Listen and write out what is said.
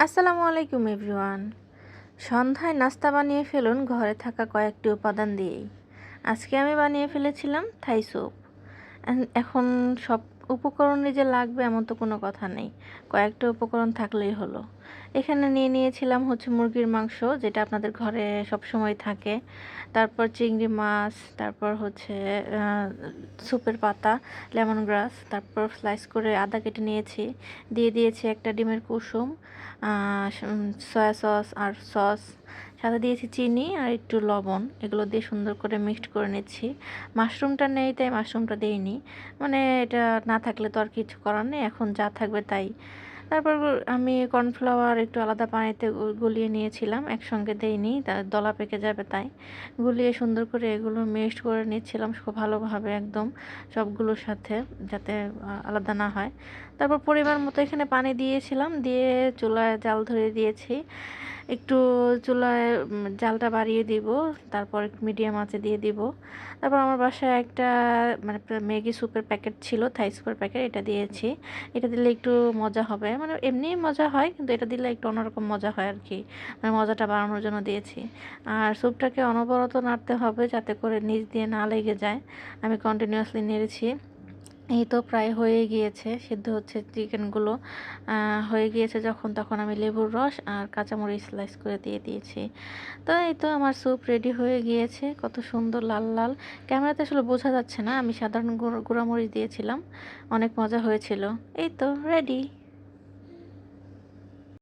আসসালামু আলাইকুম এভরিওয়ান। সন্ধ্যায় নাস্তা বানিয়ে ফেলুন ঘরে থাকা কয়েকটি উপাদান দিয়েই। আজকে আমি বানিয়ে ফেলেছিলাম থাই স্যুপ। এখন সব উপকরণই যে লাগবে এমন তো কোনো কথা নেই, কয়েকটা উপকরণ থাকলেই হলো। এখানে নিয়েছিলাম হচ্ছে মুরগির মাংস, যেটা আপনাদের ঘরে সবসময় থাকে। তারপর চিংড়ি মাছ, তারপর হচ্ছে স্যুপের পাতা, লেমন গ্রাস, তারপর স্লাইস করে আদা কেটে নিয়েছি। দিয়েছি একটা ডিমের কুসুম, সয়া সস আর সস, সাথে দিয়েছি চিনি আর একটু লবণ। এগুলো দিয়ে সুন্দর করে মিক্সড করে নিচ্ছি। মাশরুমটা নেই তাই মাশরুমটা দিইনি, মানে এটা না থাকলে তো আর কিছু করার নেই, এখন যা থাকবে তাই। তারপর আমি কর্নফ্লাওয়ার একটু আলাদা পানিতে গুলিয়ে নিয়েছিলাম, একসঙ্গে দেইনি, দলা পেকে যাবে তাই। গুলিয়ে সুন্দর করে এগুলো মিক্সড করে নিচ্ছিলাম খুব ভালোভাবে, একদম সবগুলোর সাথে, যাতে আলাদা না হয়। তারপর পরিমাণ মতো এখানে পানি দিয়েছিলাম, দিয়ে চুলায় জাল ধরিয়ে দিয়েছি। একটু চুলায় জালটা বাড়িয়ে দিব, তারপর মিডিয়াম আঁচে দিয়ে দিব। তারপর আমার বাসায় একটা মানে ম্যাগি স্যুপের প্যাকেট ছিল, থাই স্যুপের প্যাকেট, এটা দিয়েছি। এটা দিলে একটু মজা হবে, মানে এমনিই মজা হয় কিন্তু এটা দিলে একটু অন্যরকম মজা হয় আর কি, মানে মজাটা বাড়ানোর জন্য দিয়েছি। আর স্যুপটাকে অনবরত নাড়তে হবে যাতে করে নিচ দিয়ে না লেগে যায়। আমি কন্টিনিউয়াসলি নেড়েছি। এই তো প্রায় হয়ে গিয়েছে, সিদ্ধ হচ্ছে চিকেনগুলো। হয়ে গিয়েছে যখন, তখন আমি লেবুর রস আর কাঁচামরিচ স্লাইস করে দিয়ে দিয়েছি। তো এই তো আমার স্যুপ রেডি হয়ে গিয়েছে, কত সুন্দর লাল লাল। ক্যামেরাতে আসলে বোঝা যাচ্ছে না, আমি সাধারণ গুঁড়ামরিচ দিয়েছিলাম, অনেক মজা হয়েছিল। এই তো রেডি।